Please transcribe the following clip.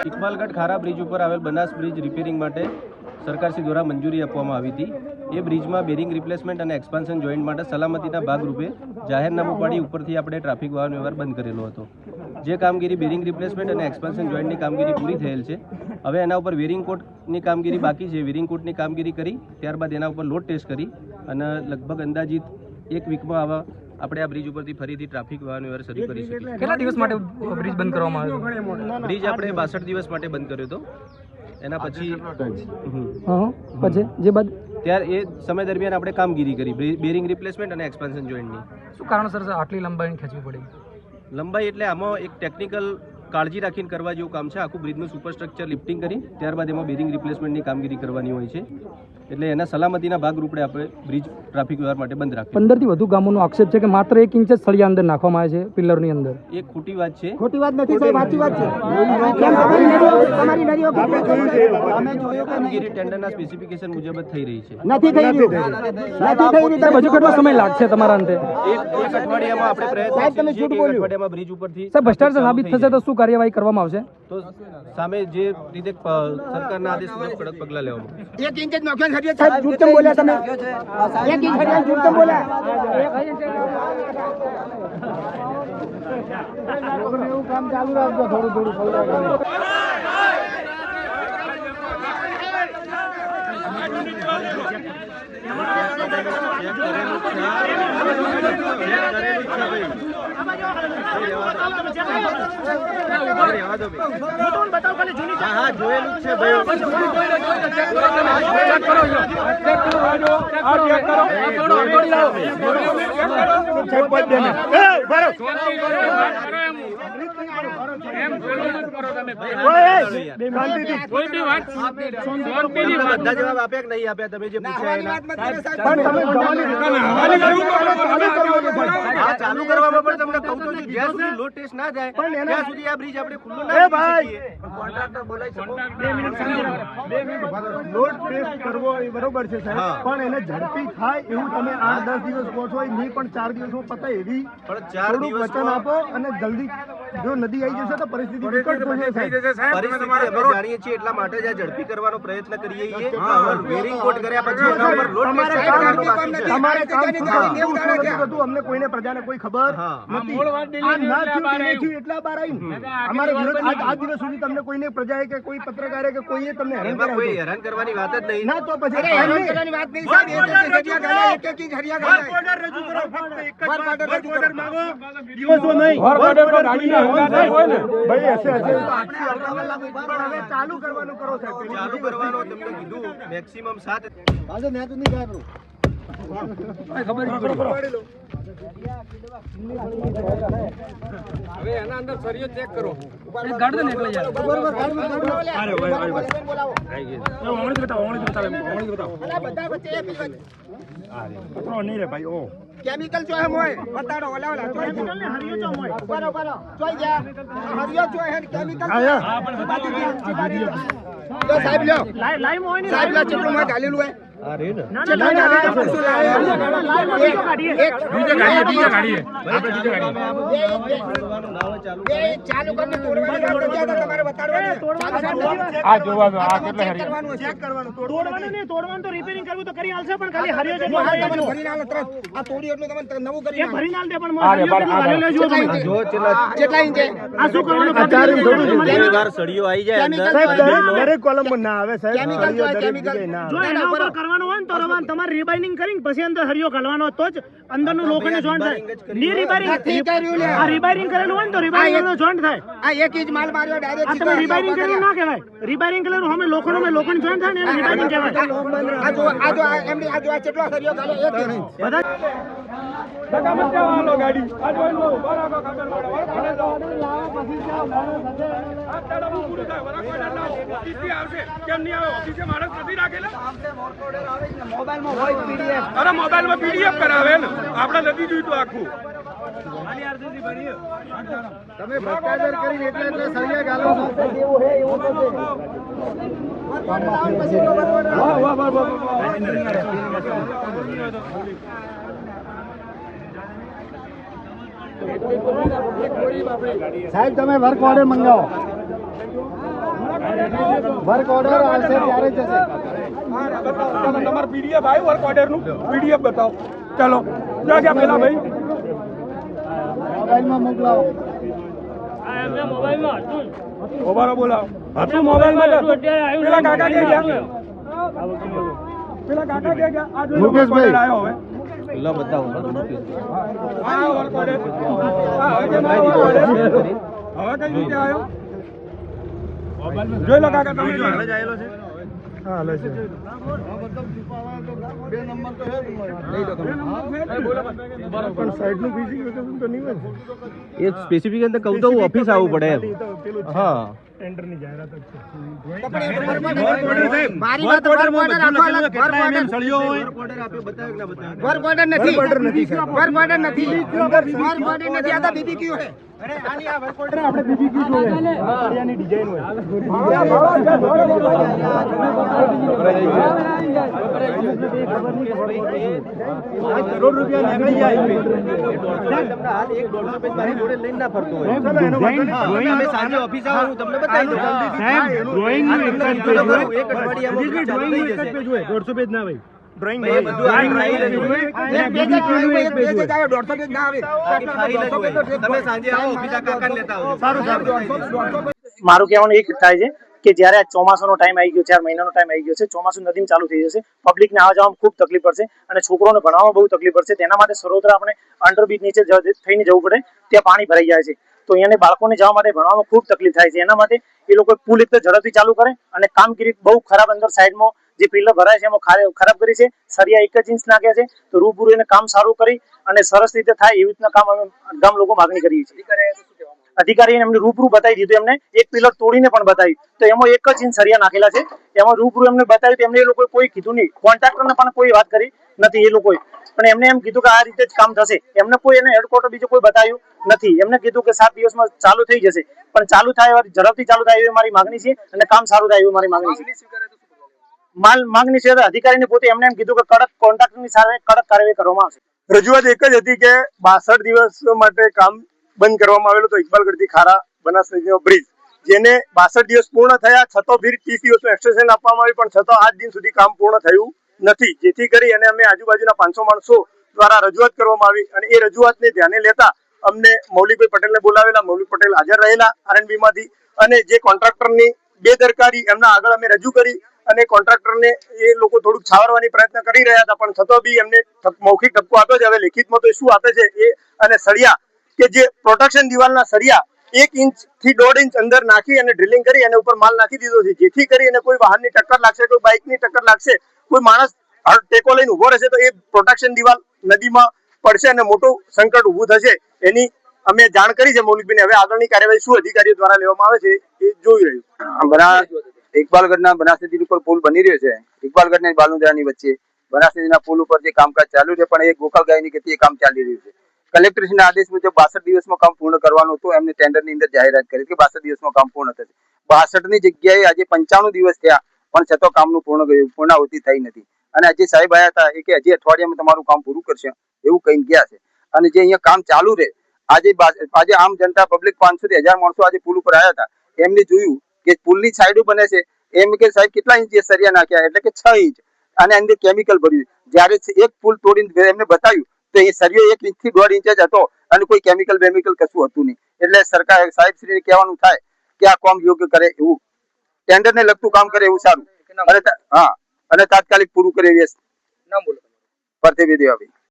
ઇકબાલગઢ ખારા બ્રિજ ઉપર આવેલ બનાસ બ્રિજ રિપેરિંગ માટે સરકારશ્રી દ્વારા મંજૂરી આપવામાં આવી હતી। એ બ્રિજમાં બેરિંગ રિપ્લેસમેન્ટ અને એક્સપાન્શન જોઈન્ટ માટે સલામતીના ભાગરૂપે જાહેરનામું પાડી ઉપરથી આપણે ટ્રાફિક વાહન વ્યવહાર બંધ કરેલો હતો। જે કામગીરી બેરિંગ રિપ્લેસમેન્ટ અને એક્સપાન્શન જોઈન્ટની કામગીરી પૂરી થયેલ છે। હવે એના ઉપર વેરિંગ કોટની કામગીરી બાકી છે। વેરિંગ કોટની કામગીરી કરી ત્યારબાદ એના ઉપર લોડ ટેસ્ટ કરી અને લગભગ અંદાજિત 1 વીકમાં આવા આપણે આ બ્રિજ ઉપરથી ફરીથી ટ્રાફિક વાહન વ્યવહાર શરૂ કરી શકીએ। કેટલા દિવસ માટે બ્રિજ બંધ કરવામાં આવ્યો? બ્રિજ આપણે 62 દિવસ માટે બંધ કર્યો હતો। એના પછી જે બાદ ત્યારે એ સમય દરમિયાન આપણે કામગીરી કરી બેરિંગ રિપ્લેસમેન્ટ અને એક્સપાન્શન જોઈન્ટની। શું કારણસર આટલી લંબાઈ ખેંચવી પડી? લંબાઈ એટલે આમાં એક ટેકનિકલ કાળજી રાખીને કરવા જેવું કામ છે। આખું બ્રિજનું સુપરસ્ટ્રક્ચર લિફ્ટિંગ કરી ત્યારબાદ એમાં બેરિંગ રિપ્લેસમેન્ટની કામગીરી કરવાની હોય છે। એટલે એના સલામતીના ભાગરૂપે આપણે બ્રિજ ટ્રાફિક વ્યવહાર માટે બંધ રાખ્યો। 15 થી વધુ ગામોનો આક્ષેપ છે કે માત્ર 1 ઇંચ જ સળિયા અંદર નાખવામાં આવે છે પિલરની અંદર। એ ખોટી વાત છે। ખોટી વાત નથી સાહેબ, સાચી વાત છે। કામગીરી ટેન્ડરના સ્પેસિફિકેશન મુજબ જ થઈ રહી છે। નથી થઈ રહ્યું, નથી થઈ રહ્યું। હજુ કેટલો સમય લાગશે તમારા અંતે? એક અઠવાડિયામાં આપણે પ્રયત્ન કરીએ છીએ કે અઠવાડિયામાં બ્રિજ ઉપરથી સાહેબ ભ્રષ્ટાચાર સાબિત થશે તો શું કાર્યવાહી કરવામાં આવશે? તો સામે જે રીતે સરકારના આદેશ મુજબ કડક પગલાં લેવામાં આવશે। 1 ઇંચ જ નોખ્યા સાહેબ, જૂઠ કેમ બોલ્યા તમે? 1 ઇંચ હરિયા જૂઠ કેમ બોલ્યા? એવું કામ ચાલુ રાખજો, થોડું થોડું બધા જવાબ આપ્યા કે નહીં આપ્યા તમે જે પૂછ્યા ચાલુ કરવામાં પણ તમને કહું તો જ્યાં સુધી લોડ ટેસ્ટ ના જાય ત્યાં સુધી આ બ્રિજ આપણે ખુલ્લો ના કોન્ટ્રાક્ટર બોલાવી શકો। 2 મિનિટ લોડ ટેસ્ટ કરવો એ બરોબર છે સાહેબ, પણ એને ઝડપી થાય એવું તમે 8-10 દિવસ કહો છો, નહીં પણ 4 દિવસમાં પતાય એવી થોડું વચન આપો અને જલ્દી જો નદી આવી જશે તો પરિસ્થિતિ વિકટ થઈ જશે સાહેબ। પરિસ્થિતિ અમે જાણીએ છીએ એટલા માટે જ આ ઝડપી કરવાનો પ્રયત્ન કરીએ છીએ। વેરિંગ કોટ કર્યા પછી એના ઉપર લોડ ટેસ્ટ તમારે કામ અમને કોઈને પ્રજાને કોઈ ખબર નથી। એટલા બાર આવી અમારે વિરોધ આજ દિવસ સુધી તમને કોઈને પ્રજાએ કે કોઈ પત્રકારે કે કોઈએ તમને હેરાન કર્યા? કોઈ હેરાન કરવાની વાત જ નહીં ના, તો પછી હેરાન કરવાની વાત નહીં સાહેબ। એક એક હરિયા ગાલે ઓર્ડર રજૂ કરો, ફક્ત એક જ ઓર્ડર માંગો, દિવસો નહીં ઓર્ડર પર ગાડીના હંગાત હોય ને ભાઈ હશે હવે ચાલુ કરવાનું કરો સાહેબ, ચાલુ કરવાનો તમને કીધું મેક્સિમમ 7 આજે મેં તો નહીં ગાય બ્રો હવે એના અંદર સરિયો ચેક કરો, ગાડ દે ને એકલા યાર બરોબર ગાડી બોલાવો બધા વચ્ચે એક પત્રો નહીં રે ભાઈ। ઓ કેમિકલ જો હે મોય બતાડો ઓલા ઓલા કેમિકલ ને હરિયો જો મોય બરો બરો જોઈ જા હરિયો જો હે કેમિકલ હા પણ સાહેબ લ્યો લાઈ મોય ની સાહેબ લા ચેટલું મોય ગાલેલું હે આ રે ને ચેટલું ગાડી પૂછું લાય બીજો ગાડી ચાલુ કરીને તોડવાની વાત કરતા તમારે બતાડવાનું આ જોવા દો, આ કેટલે હરિયો ચેક કરવાનું તોડવાનું નહીં, તોડવાનું તો રિપેરિંગ કરવું તો કરી આલશે, પણ ખાલી હરિયો તમને ભરી નાલ તરત આ તોડી એટલું તમને નવું કરી નાલ ભરી નાલ દે, પણ હરિયો લેજો તમે જો કેટલા ઇંચે આ શું કરવાનું? ઘણી વાર સળિયો આવી જાય અંદર દરેક કોલમ ના આવે સાહેબ, કેમિકલ જો કેમિકલ ના જો એના ઉપર કરવાનું હોય ને તો રવાન તમારે રિબાઇન્ડિંગ કરીને પછી અંદર હરિયો ગાલવાનો તો જ અંદરનું લોખંડ જોઈન્ટ થાય। ની રિબાઇન્ડિંગ આ રિબાઇન્ડિંગ કરેલું હોય ને તો રિબાઇન્ડિંગ જોઈન્ટ થાય। આ એક ઇંચ માલ માર્યો ડાયરેક્ટ આ તમે રિબાઇન્ડિંગ કરેલું ના કહેવાય, રિબાઇન્ડિંગ કરેલું અમે લોખંડ જોઈન્ટ થાય ને એને રિબાઇન્ડિંગ કહેવાય। આ જો એમની આ જો આ કેટલો હરિયો ગાલે એક ઇંચ બધા ગાડી મોબાઈલમાં પીડીએફ કરાવે ને, આપણે નથી જોઈતું આખું। તમે ભ્રષ્ટાચાર કરીને એટલે સળિયા ગાલો છો, એવું હે એવું તો છે। સાહેબ તમે વર્ક ઓર્ડર મંગાવો, વર્ક ઓર્ડર આવશે ત્યારે જશે. તમારું પીડીએફ આવ્યું વર્ક ઓર્ડરનું પીડીએફ બતાવો. ચાલો ક્યાં ગયા પેલા ભાઈ મોબાઈલમાં મોકલાવો. મોબાઈલ બોલાવો. હતું મોબાઈલમાં પેલા કાકા ક્યાં ગયા? પેલા કાકા ક્યાં ગયા? આ જોઈ લો, મુકેશભાઈ. વર્ક ઓર્ડર આવ્યો હવે. લો બતાવો આ વર્ક ઓર્ડર. આ હવે કેમ આવ્યો વર્ક ઓર્ડર? હવે કઈ રીતે આવ્યો? જોઈ લો કાકા તમે જોઈ લો. હા હાલે છે. પણ સાઈડનું ફિઝિફિકેશન તો નહીં હોય ને? એ સ્પેસિફિક અંદર કહું તો ઓફિસ આવવું પડે એમ. પેલું છે, હા ટેન્ડરની જાહેરાત જ છે. મારી વાત વર્ક ઓર્ડર આખો અલગ વર્ક ઓર્ડર વર્ક ઓર્ડર નથી વર્ક ઓર્ડર નથી આ તો બીબીક્યુ હે. આપણે બીબીક્યુ જોઈએ, સળિયાની ડિઝાઇન હોય. કરોડ રૂપિયા નીકળી જાય. સાંજે ઓફિસ આવું તમને બતાવી દઉં. દોઢસો પેજ ના ભાઈ. ડ્રોઈંગ એક પેજ જ આવે, 150 પેજ ના આવે. તમે સાંજે આવો ઓફિસ આ કાકાને લેતા આવો. મારું કહેવાનું એક થાય છે કે જ્યારે આ ચોમાસાનો ટાઈમ આવી ગયો, 4 મહિનાનો ટાઈમ આવી ગયો છે, ચોમાસું નદીમાં ચાલુ થઈ જશે, પબ્લિકને આવવા જવામાં ખૂબ તકલીફ પડશે અને છોકરોને ભણવામાં બહુ તકલીફ પડશે. તેના માટે સર્વત્ર આપણે અંડરબ્રિજ નીચે થઈને જવું પડે, ત્યાં પાણી ભરાઈ જાય છે, તો અહીંયાને બાળકોને જવા માટે ભણવામાં ખૂબ તકલીફ થાય છે. એના માટે એ લોકો પુલ એક તો ઝડપથી ચાલુ કરે અને કામગીરી બહુ ખરાબ અંદર સાઈડમાં જે પિલ્લર ભરાય છે એમાં ખરાબ કરી છે, સરિયા 1 જ ઇંચ નાખ્યા છે, તો રૂબરૂ એને કામ સારું કરી અને સરસ રીતે થાય એવી રીતના કામ અમે ગામ લોકો માગણી કરીએ છીએ. અધિકારીને એમને રૂબરૂ બતાવી દીધું, એમને એક પિલર તોડીને પણ બતાવ્યું, તો એમાં 1 જ ઇંચ સરિયા નાખેલા છે, એમાં રૂબરૂ એમને બતાવ્યું, એમને એ લોકોએ કોઈ કીધું નહીં, કોન્ટ્રાક્ટરને પણ કોઈ વાત કરી નથી એ લોકોએ, પણ એમને એમ કીધું કે આ રીતે જ કામ થશે, એમને કોઈ એને હેડક્વાર્ટર બીજું કોઈ બતાવ્યું નથી. એમને કીધું કે 7 દિવસમાં ચાલુ થઈ જશે, પણ ચાલુ થાય ઝડપથી ચાલુ થાય એવી મારી માગણી છે અને કામ સારું થાય એવી મારી માગણી છે. માગણી છે અધિકારીને પોતે એમને એમ કીધું કે કડક કોન્ટ્રાક્ટરની સામે કડક કાર્યવાહી કરવામાં આવશે. રજૂઆત એક જ હતી કે 62 દિવસ માટે કામ બંધ કરવામાં આવેલું તો ઇકબાલગઢથી ખારા બનાસ નદીનો બ્રિજ, જેને 62 દિવસ પૂર્ણ થયા છતાં ફરી 30 દિવસનું એક્સટેન્શન આપવામાં આવ્યું, પણ છતાં આજ દિન સુધી કામ પૂર્ણ થયું નથી. જેથી કરી અને અમે આજુબાજુના 500 માણસો દ્વારા રજૂઆત કરવામાં આવી અને એ રજૂઆતને ધ્યાને લેતા અમને મૌલિકભાઈ પટેલને બોલાવેલા. મૌલિક પટેલ હાજર રહેલા RNB માંથી, અને જે કોન્ટ્રાક્ટરની બેદરકારી એમના આગળ અમે રજૂ કરી અને કોન્ટ્રાક્ટરને એ લોકો થોડુંક છાવરવાની પ્રયત્ન કરી રહ્યા હતા, પણ છતાં બી એમને મૌખિક ઠપકો આપ્યો છે. હવે લેખિતમાં તો શું આપે છે એ, અને સળિયા કે જે પ્રોટેક્શન દિવાલના સળિયા 1 ઇંચ થી 1.5 ઇંચ અંદર નાખી અને ડ્રિલિંગ કરી અને ઉપર માલ નાખી દીધો છે, જેથી કરી અને કોઈ વાહનની ટક્કર લાગશે, કોઈ બાઇકની ટક્કર લાગશે, કોઈ માણસ ટેકો લઈને ઉભો રહેશે તો એ પ્રોટેક્શન દિવાલ નદીમાં પડશે અને મોટું સંકટ ઊભું થશે. એની અમે જાણ કરી છે મૌલિકભાઈને. હવે આગળની કાર્યવાહી શું અધિકારીઓ દ્વારા લેવામાં આવે છે એ જોઈ રહ્યું. ઇકબાલગઢના બનાસ નદી ઉપર પુલ બની રહ્યો છે, ઇકબાલગઢ અને બાલુંદ્રાની વચ્ચે બનાસ નદીના પુલ ઉપર જે કામકાજ ચાલુ છે, પણ એ ગોકળગાયની ગતિએ કામ ચાલી રહ્યું છે. કલેક્ટરશ્રીના આદેશ મુજબ 62 દિવસમાં કામ પૂર્ણ કરવાનું હતું. એમને ટેન્ડરની અંદર જાહેરાત કરી કે 62 દિવસમાં કામ પૂર્ણ થશે. 62ની જગ્યાએ આજે 95 દિવસ થયા, પણ છતાં કામનું પૂર્ણાહુતિ થઈ નથી. અને આજે સાહેબ આવ્યા હતા એ કે હજી અઠવાડિયામાં તમારું કામ પૂરું કરશે એવું કહીને ગયા છે. અને જે અહીંયા કામ ચાલુ રહે, આજે આમ જનતા પબ્લિક 500 થી 1000 માણસો આજે પુલ ઉપર આવ્યા હતા, એમને જોયું કે પુલની સાઈડો બને છે, એમ કે સાહેબ કેટલા ઇંચ સરિયા નાખ્યા, એટલે કે 6 ઇંચ, અને અંદર કેમિકલ ભર્યું. જ્યારે એક પુલ તોડીને એમને બતાવ્યું તો એ સરિયો 1 ઇંચ થી 1.5 ઇંચ જ હતો અને કોઈ કેમિકલ કશું હતું નહીં. એટલે સરકાર સાહેબશ્રીને કહેવાનું થાય કે આ કામ યોગ્ય કરે, એવું ટેન્ડરને લગતું કામ કરે એવું સારું, અને તાત્કાલિક પૂરું કરે એવી. પરતેવી દેવાભાઈ.